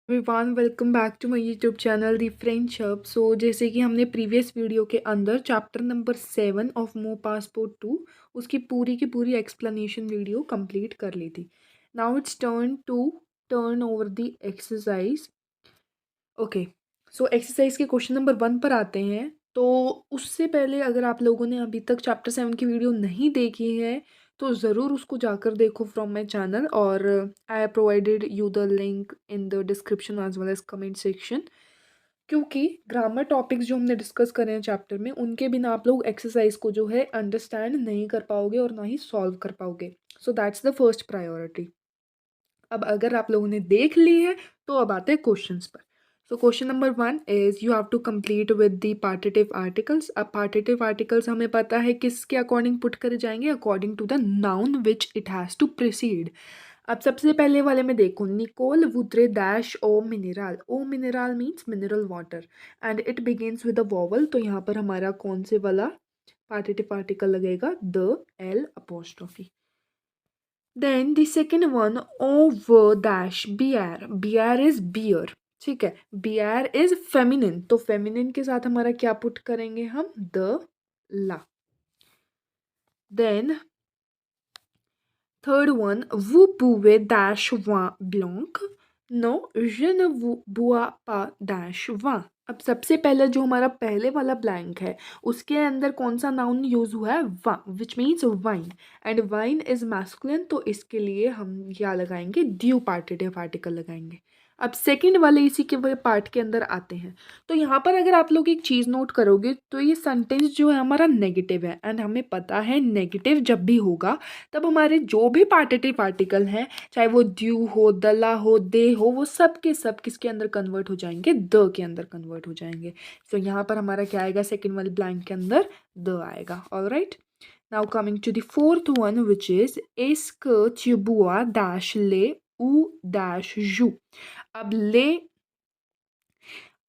Everyone welcome back to my YouTube channel the friendship. So जैसे कि हमने previous video के अंदर चैप्टर नंबर 7 ऑफ मो पासपोर्ट 2 उसकी पूरी की पूरी एक्सप्लेनेशन वीडियो कंप्लीट कर ली थी। Now it's turn over the exercise. Okay, so exercise के क्वेश्चन नंबर 1 पर आते हैं। तो उससे पहले अगर आप लोगों ने अभी तक चैप्टर 7 की वीडियो नहीं देखी है तो ज़रूर उसको जाकर देखो फ्रॉम माई चैनल, और I provided you the link in the description as well as comment section. क्योंकि ग्रामर टॉपिक्स जो हमने डिस्कस करे हैं चैप्टर में, उनके बिना आप लोग एक्सरसाइज को जो है अंडरस्टैंड नहीं कर पाओगे और ना ही सॉल्व कर पाओगे। So that's the first priority. अब अगर आप लोगों ने देख ली है तो अब आते हैं क्वेश्चंस पर। So question number 1 is you have to complete with the partitive articles. अब पार्टिटिव आर्टिकल्स हमें पता है किसके अकॉर्डिंग पुट करे जाएंगे, according to the noun which it has to precede. अब सबसे पहले वाले में देखो, निकोल वुद्रे डैश ओ मिनरल। ओ मिनरल means mineral water and it begins with a vowel. तो यहाँ पर हमारा कौन से वाला पार्टिटिव आर्टिकल लगेगा? द, L apostrophe. Then the second one, ओवर dash beer. Beer is beer, ठीक है। बियर इज फेमिनिन, तो फेमिनिन के साथ हमारा क्या पुट करेंगे हम? द, ला। Then third one, vous pouvez dash vin blanc। No, je ne vous bois pas dash vin। अब सबसे पहले जो हमारा पहले वाला ब्लैंक है उसके अंदर कौन सा नाउन यूज हुआ है? वा, which means wine, and wine is masculine, तो इसके लिए हम क्या लगाएंगे? ड्यू पार्टिटिव आर्टिकल लगाएंगे। अब सेकंड वाले इसी के पार्ट के अंदर आते हैं। तो यहाँ पर अगर आप लोग एक चीज़ नोट करोगे तो ये सेंटेंस जो है हमारा नेगेटिव है, एंड हमें पता है नेगेटिव जब भी होगा तब हमारे जो भी पार्टिटिव आर्टिकल हैं, चाहे वो ड्यू हो, दला हो, दे हो, वो सब के सब किसके अंदर कन्वर्ट हो जाएंगे? द के अंदर कन्वर्ट हो जाएंगे। सो यहाँ पर हमारा क्या आएगा? सेकेंड वाले ब्लैंक के अंदर द आएगा। Alright, now coming to the fourth one which is एस्क चिबुआ डैश ले उ डैश जू। अब ले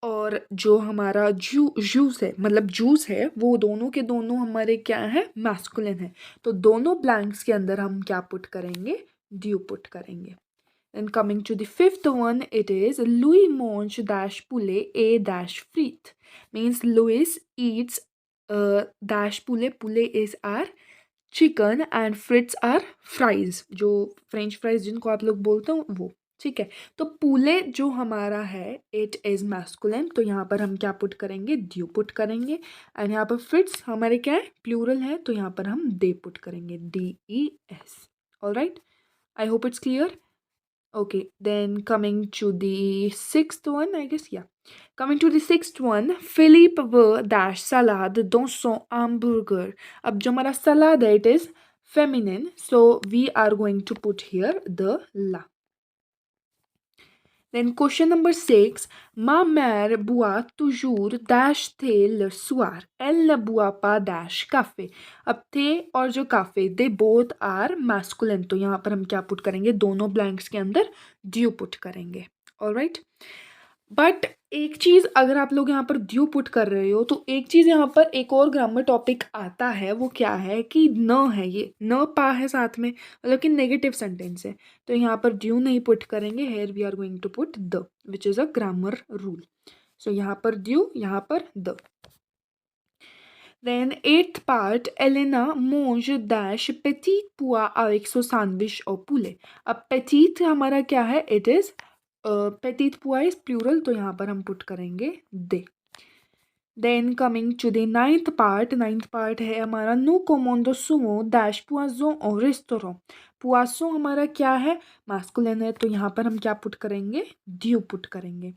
और जो हमारा जूस है, मतलब जूस है, वो दोनों के दोनों हमारे क्या है? मैस्कुलिन है। तो दोनों ब्लैंक्स के अंदर हम क्या पुट करेंगे? ड्यू पुट करेंगे। Then coming to the fifth one, it is Louis mange dash poulet et dash frites. Means Louis eats dash poulet. Poulet is our chicken and frites are fries. जो French fries जिनको आप लोग बोलते हो वो, ठीक है। तो पूले जो हमारा है इट इज मैस्कुलिन, तो यहाँ पर हम क्या पुट करेंगे? ड्यू पुट करेंगे। एंड यहाँ पर फ्रिट्स हमारे क्या है? प्लूरल है, तो यहाँ पर हम दे पुट करेंगे, DES। Alright, I hope it's clear. Okay, then coming to the sixth one, I guess, yeah. Coming to the sixth one, Philippe veut dash salade dans son hamburger. अब जो हमारा salade है, it is feminine, so we are going to put here the la. Then question number 6, ma mère boit toujours dash thé le soir. Elle ne boit pas dash café. अब थे और जो काफे, they both are masculine, तो यहाँ पर हम क्या पुट करेंगे? दोनों ब्लैंक्स के अंदर ड्यू पुट करेंगे। ऑलराइट, बट एक चीज़ अगर आप लोग यहाँ पर ड्यू पुट कर रहे हो तो एक चीज़ यहाँ पर एक और ग्रामर टॉपिक आता है, वो क्या है कि न है, ये न पा है साथ में, मतलब कि नेगेटिव सेंटेंस है, तो यहाँ पर ड्यू नहीं पुट करेंगे। Here we are going to put द, which is a grammar rule. So यहाँ पर ड्यू, यहाँ पर द। Then eighth part, Elena mange dash petit pois avec son sandwich au poulet. अब petit हमारा क्या है? It is petit pois is plural, तो यहाँ पर हम पुट करेंगे दे। Then coming to the ninth part है हमारा nous commandons souvent dash poisson au restaurant. poisson हमारा क्या है? masculine है, तो यहाँ पर हम क्या पुट करेंगे? ड्यू पुट करेंगे।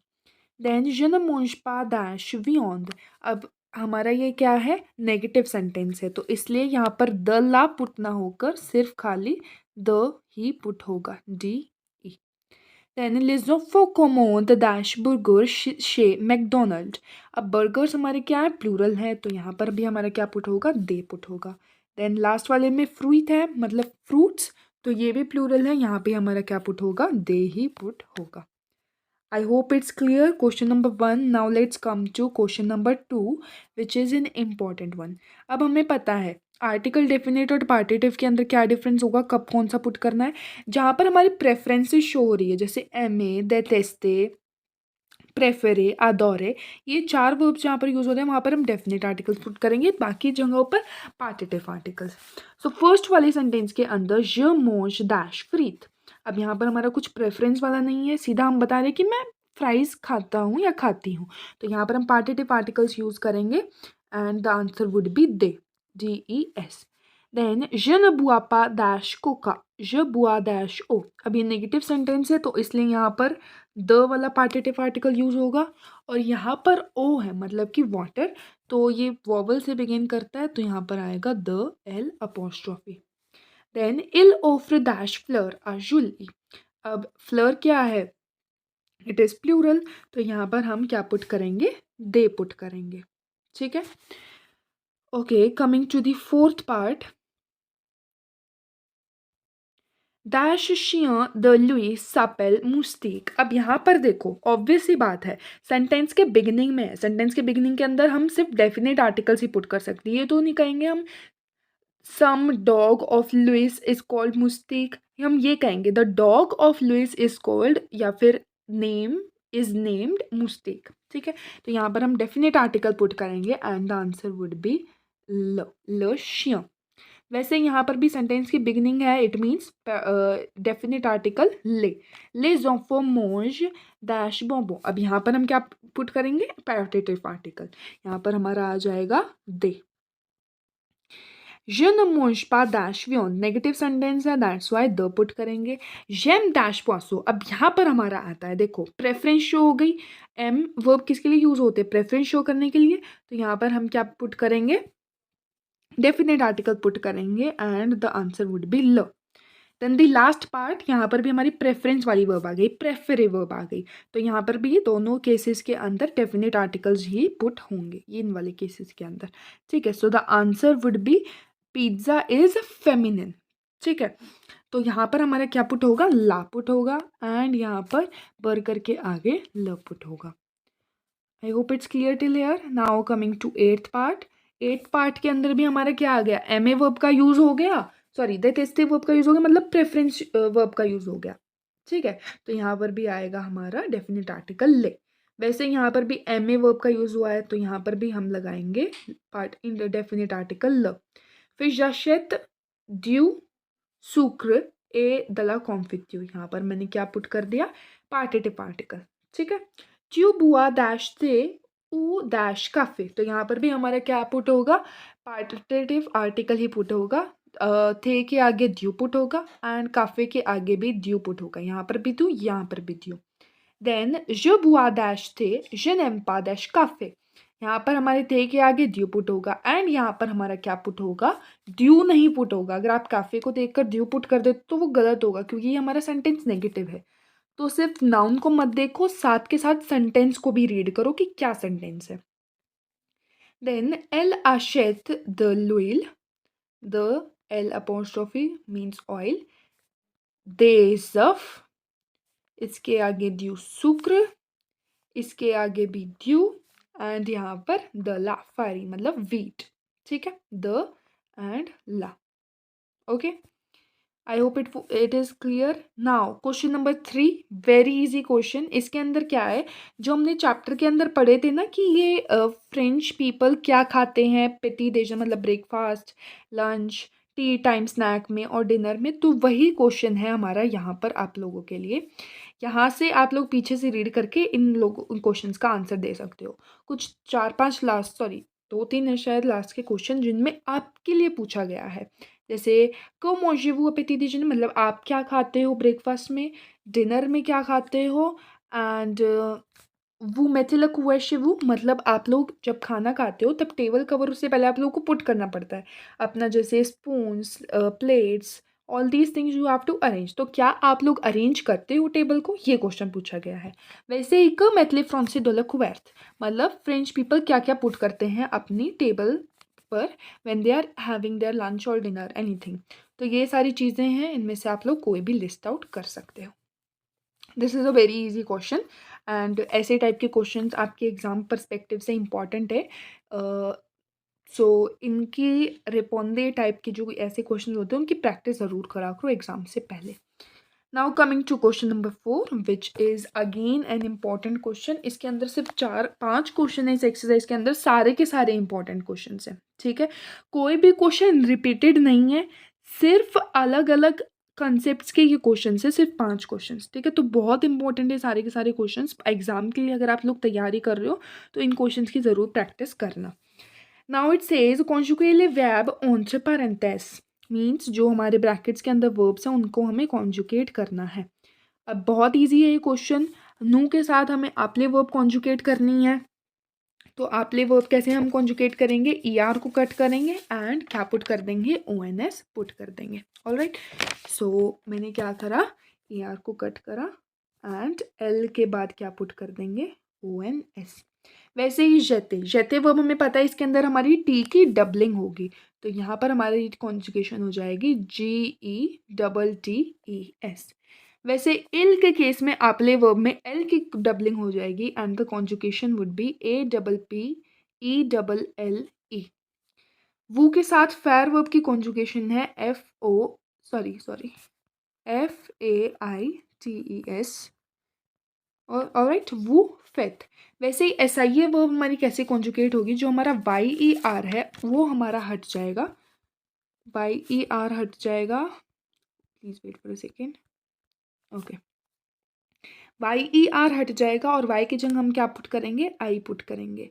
Then je ne mange pas dash viande। अब हमारा ये क्या है? नेगेटिव सेंटेंस है, तो इसलिए यहाँ पर द ला पुट ना होकर सिर्फ खाली द ही पुट होगा, DE। Then les enfants commandent dash burger chez McDonald. अब बर्गर्स हमारे क्या है? प्लूरल है, तो यहाँ पर भी हमारा क्या पुट होगा? दे पुट होगा। देन लास्ट वाले में फ्रूट है, मतलब फ्रूट्स, तो ये भी प्लूरल है, यहाँ पे हमारा क्या पुट होगा? दे ही पुट होगा। I hope it's clear. Question number 1. Now let's come to question number 2, which is an important one. अब हमें पता है आर्टिकल डेफिनेट और पार्टिटिव के अंदर क्या डिफरेंस होगा, कब कौन सा पुट करना है। जहाँ पर हमारी प्रेफरेंसेस शो हो रही है, जैसे एम ए, देटेस्टे, प्रेफरे, अडोरे, ये 4 वर्ब्स जहाँ पर यूज़ होते हैं वहाँ पर हम डेफिनेट आर्टिकल्स पुट करेंगे, बाकी जगहों पर पार्टिटिव आर्टिकल्स। सो फर्स्ट वाले सेंटेंस के अंदर je mange डैश फ्रीत। अब यहाँ पर हमारा कुछ प्रेफरेंस वाला नहीं है, सीधा हम बता रहे हैं कि मैं फ्राइज़ खाता हूँ या खाती हूँ। तो यहाँ पर हम पार्टिटिव आर्टिकल्स यूज़ करेंगे and the answer would be दे, DES। Then je ne bois pas dash कोका, je bois डैश ओ। अब ये नेगेटिव सेंटेंस है तो इसलिए यहाँ पर द वाला पार्टिटिव आर्टिकल यूज़ होगा और यहाँ पर ओ है मतलब कि वाटर, तो ये वॉवल से बिगिन करता है तो यहाँ पर आएगा द एल अपोस्ट्रोफी। देन इल ऑफ्र डैश फ्लर आ जुली। अब फ्लर क्या है, इट इज़ प्लूरल, तो यहाँ पर हम क्या पुट करेंगे, दे पुट करेंगे। ठीक है, okay, coming to the fourth part, dash शिया द लुई सापेल मुस्तिक। अब यहाँ पर देखो ऑब्वियस सी बात है, सेंटेंस के बिगिनिंग में है, सेंटेंस के बिगिनिंग के अंदर हम सिर्फ डेफिनेट आर्टिकल्स ही पुट कर सकते हैं, ये तो नहीं कहेंगे हम some dog of Louis is called मुस्तिक, हम ये कहेंगे the dog of Louis is called, या फिर नेम इज नेम्ड मुस्तिक। ठीक है, तो यहाँ पर हम डेफिनेट आर्टिकल पुट करेंगे and the answer would be ल शिया। वैसे यहाँ पर भी सेंटेंस की बिगिनिंग है, इट मीन्स डेफिनेट आर्टिकल ले जोफो मोज डैश बोबो। अब यहाँ पर हम क्या पुट करेंगे, पैरेटिव आर्टिकल, यहाँ पर हमारा आ जाएगा दे। Je ne mange pas dash वियोन, नेगेटिव सेंटेंस है दैट्स वाई द पुट करेंगे। जेम डैश पोसो, अब यहाँ पर हमारा आता है देखो प्रेफरेंस शो हो गई, एम वर्ब किसके लिए यूज होते हैं, प्रेफरेंस शो करने के लिए, तो यहाँ पर हम क्या पुट करेंगे, डेफिनेट आर्टिकल पुट करेंगे and the answer would be ल। देन द लास्ट पार्ट, यहाँ पर भी हमारी प्रेफरेंस वाली वर्ब आ गई, प्रेफरे वर्ब आ गई, तो यहाँ पर भी दोनों केसेस के अंदर डेफिनेट आर्टिकल्स ही पुट होंगे, ये इन वाले केसेस के अंदर। ठीक है, so the answer would B pizza is feminine. ठीक है, तो यहाँ पर हमारा क्या पुट होगा, ला पुट होगा एंड यहाँ पर बर्गर के आगे ल पुट होगा। I hope it's clear till here. Now coming to eighth part, eighth part के अंदर भी हमारा क्या आ गया, एम ए वर्ब का यूज हो गया, सॉरी दैटेस्टिव वर्ब का यूज हो गया, मतलब प्रेफरेंस वर्ब का यूज हो गया। ठीक है, तो यहाँ पर भी आएगा हमारा डेफिनेट आर्टिकल ले। वैसे यहाँ पर भी एम ए वर्ब का यूज हुआ है तो यहाँ पर भी हम लगाएंगे पार्ट इन डेफिनेट आर्टिकल ल। फिर j'achète du sucre et de la confiture, यहाँ पर मैंने क्या पुट कर दिया, पार्टिटिव आर्टिकल। ठीक है, tu bois डैश थे ऊ डैश काफे, तो यहाँ पर भी हमारा क्या पुट होगा, पार्टिटिव आर्टिकल ही पुट होगा, थे के आगे ड्यू पुट होगा एंड काफे के आगे भी ड्यू पुट होगा, यहाँ पर भी ड्यू, यहाँ पर भी ड्यू। देन je bois डैश थे je n'aime pas डैश काफे, यहाँ पर हमारे थे के आगे ड्यू पुट होगा एंड यहाँ पर हमारा क्या पुट होगा, ड्यू नहीं पुट होगा। अगर आप काफे को देखकर ड्यू पुट कर दे तो वो गलत होगा क्योंकि ये हमारा सेंटेंस नेगेटिव है। तो सिर्फ नाउन को मत देखो, साथ के साथ सेंटेंस को भी रीड करो कि क्या सेंटेंस है। देन एल आशेत द लुइल, द एल अपोस्ट्रोफी मीन्स ऑयल, दे सफ, इसके आगे ड्यू शुक्र, इसके आगे भी ड्यू एंड यहाँ पर द ला फायरी मतलब वीट। ठीक है, द एंड ला। Okay, I hope it is clear. Now question number 3, very easy question. इसके अंदर क्या है, जो हमने चैप्टर के अंदर पढ़े थे ना कि ये फ्रेंच पीपल क्या खाते हैं पेटी देजन मतलब breakfast, lunch, tea time, snack में और डिनर में, तो वही क्वेश्चन है हमारा यहाँ पर आप लोगों के लिए। यहाँ से आप लोग पीछे से रीड करके इन लोगों क्वेश्चंस का आंसर दे सकते हो। कुछ 4-5 लास्ट, सॉरी 2-3 है शायद लास्ट के क्वेश्चन जिनमें आपके लिए पूछा गया है, जैसे को मौजू पेटी दीजिए मतलब आप क्या खाते हो ब्रेकफास्ट में, डिनर में क्या खाते हो, एंड वो मेथिलक वो मतलब आप लोग जब खाना खाते हो तब टेबल कवर उससे पहले आप लोगों को पुट करना पड़ता है अपना, जैसे spoons, plates, all these things you have to arrange, तो क्या आप लोग अरेंज करते हो टेबल को, ये क्वेश्चन पूछा गया है। वैसे एक मैथली फ्रांसी डोलक वर्थ मतलब फ्रेंच पीपल क्या क्या पुट करते हैं अपनी टेबल पर when they are having their lunch और डिनर एनीथिंग, तो ये सारी चीज़ें हैं, इनमें से आप लोग कोई भी लिस्ट आउट कर सकते हो। This is a very easy question and ऐसे टाइप के क्वेश्चंस आपके एग्ज़ाम पर्सपेक्टिव से इम्पॉर्टेंट है। सो इनकी रिपोंडे टाइप के जो ऐसे क्वेश्चन होते हैं उनकी प्रैक्टिस ज़रूर करा करो एग्ज़ाम से पहले। Now coming to question number 4 which is again an important question. इसके अंदर सिर्फ 4-5 क्वेश्चन है इस एक्सरसाइज के अंदर, सारे के सारे इंपॉर्टेंट क्वेश्चन हैं, ठीक है। कोई भी क्वेश्चन रिपीटेड नहीं है, सिर्फ अलग अलग कंसेप्ट के ये क्वेश्चन है, सिर्फ 5 क्वेश्चन, ठीक है। तो बहुत इंपॉर्टेंट है सारे के सारे क्वेश्चन एग्जाम के लिए। अगर आप लोग तैयारी कर रहे हो तो इन क्वेश्चन की ज़रूर प्रैक्टिस करना। Now it says conjugative verb enter parenthesis means जो हमारे ब्रैकेट्स के अंदर वर्ब्स हैं उनको हमें कॉन्जुगेट करना है। अब बहुत इजी है ये क्वेश्चन। नू के साथ हमें आपले वर्ब कॉन्जुगेट करनी है। तो आपले वर्ब कैसे हम कॉन्जुगेट करेंगे, ई आर को कट करेंगे एंड क्या पुट कर देंगे, ओ एन एस पुट कर देंगे। ऑलराइट, सो मैंने क्या करा, ई आर को कट करा एंड एल के बाद क्या पुट कर देंगे, ओ एन एस। वैसे ही जते जते वर्ब हमें पता है इसके अंदर हमारी टी की डबलिंग होगी, तो यहाँ पर हमारी कॉन्जुगेशन हो जाएगी G E double T E S. वैसे इल के केस में आपले वर्ब में एल की डबलिंग हो जाएगी and the conjugation would be A double P E double L E. वू के साथ फेयर वर्ब की कॉन्जुगेशन है F O sorry F A I T E S. और ऑलराइट, वो फेथ। वैसे ही एस आई ए वर्ब हमारी कैसे कॉन्जुगेट होगी, जो हमारा वाई ई आर है वो हमारा हट जाएगा, वाई ई आर हट जाएगा, please wait for a second, okay. Y E R हट जाएगा और वाई की जगह हम क्या पुट करेंगे, आई पुट करेंगे।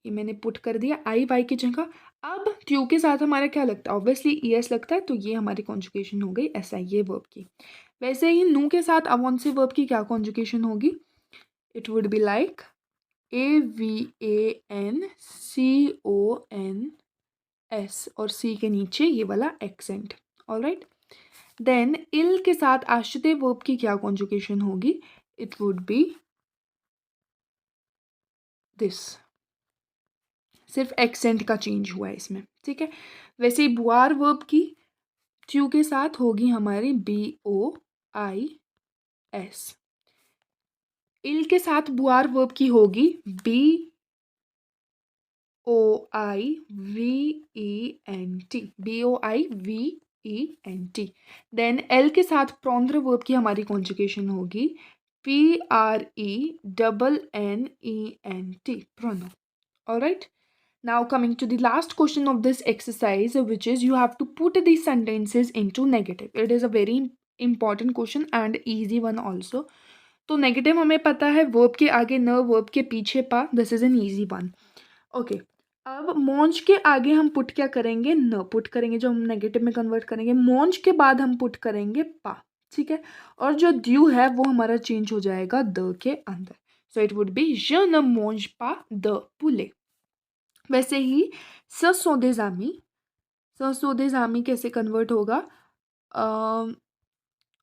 ये मैंने पुट कर दिया आई वाई की जगह। अब ट्यू के साथ हमारा क्या लगता है, ऑब्वियसली ई एस लगता है, तो ये हमारी कॉन्जुगेशन हो गई एस आई ए वर्ब की। वैसे ही नू के साथ अवॉन से वर्ब की क्या कॉन्जुगेशन होगी, it would be like A V A N C O N S और सी के नीचे ये वाला एक्सेंट। ऑलराइट, देन इल के साथ आश्रित वर्ब की क्या कॉन्जुगेशन होगी, इट वुड बी दिस, सिर्फ एक्सेंट का चेंज हुआ है इसमें, ठीक है। वैसे ही बुआर वर्ब की ट्यू के साथ होगी हमारी बी ओ आई एस। इल के साथ बुआर वर्ब की होगी B O I V E N T, B O I V E N T. Then एल के साथ प्रॉन्द्र वर्ब की हमारी कॉन्जुगेशन होगी P R E double N E N T, प्रोनो। Alright, now coming to the last question of this exercise, which is you have to put these sentences into negative. It is a very important question and easy one also. तो negative हमें पता है, verb के आगे न, verb के पीछे पा, this is an easy one. Okay, अब मॉन्च के आगे हम पुट क्या करेंगे, न पुट करेंगे, जो हम नेगेटिव में कन्वर्ट करेंगे। मॉन्च के बाद हम पुट करेंगे पा, ठीक है। और जो ड्यू है वो हमारा चेंज हो जाएगा द के अंदर, सो it would be je ne mange pas de poulet। वैसे ही ससोदेजामी, ससोदेजामी कैसे कन्वर्ट होगा,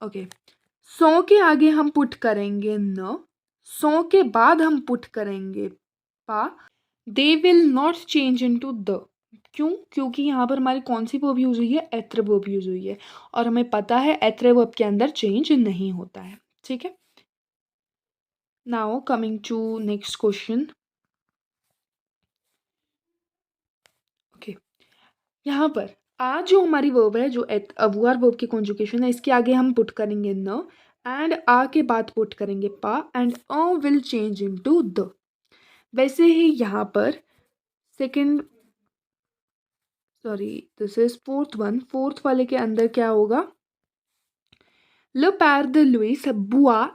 ओके, सो के आगे हम पुट करेंगे न, सो के बाद हम पुट करेंगे पा। They will not change into the, क्यों, क्योंकि यहाँ पर हमारी कौन सी वर्ब यूज हुई है, एत्र वर्ब यूज हुई है, और हमें पता है एत्र वर्ब के अंदर चेंज नहीं होता है, ठीक है। Now coming to next question. Okay, यहाँ पर आ जो हमारी वर्ब है, जो अवुआर वर्ब की कॉन्जुगेशन है, इसके आगे हम पुट करेंगे न एंड आ के बाद पुट करेंगे पा and a will change into the. वैसे ही यहाँ पर second, sorry this is fourth one, fourth वाले के अंदर क्या होगा, Le père de Louis boit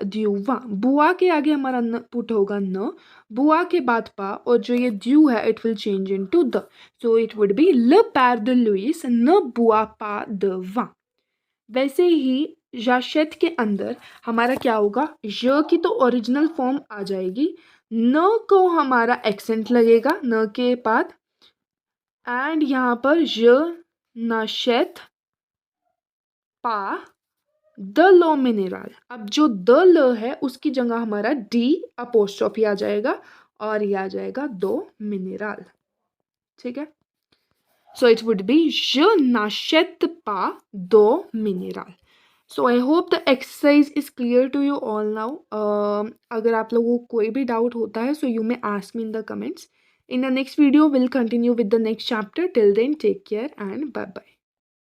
du vin। बुआ के आगे हमारा न पुट होगा न, बुआ के बाद पा, और जो ये ड्यू है it will change into the, so it would B Le père de Louis ne boit pas de vin। वैसे ही जाशेत के अंदर हमारा क्या होगा, ज की तो ओरिजिनल फॉर्म आ जाएगी, न को हमारा एक्सेंट लगेगा न के बाद, एंड यहाँ पर ज नाशेत पा द लो मिनरल। अब जो द ल है उसकी जगह हमारा डी अपोस्ट्रोफी आ जाएगा और ये आ जाएगा दो मिनरल, ठीक है। So it would be je n'achète pas दो मिनरल। So I hope the exercise is clear to you all now. अगर आप लोगों को कोई भी डाउट होता है so you may ask me in the comments. In the next video will continue with the next chapter. Till then take care and bye bye.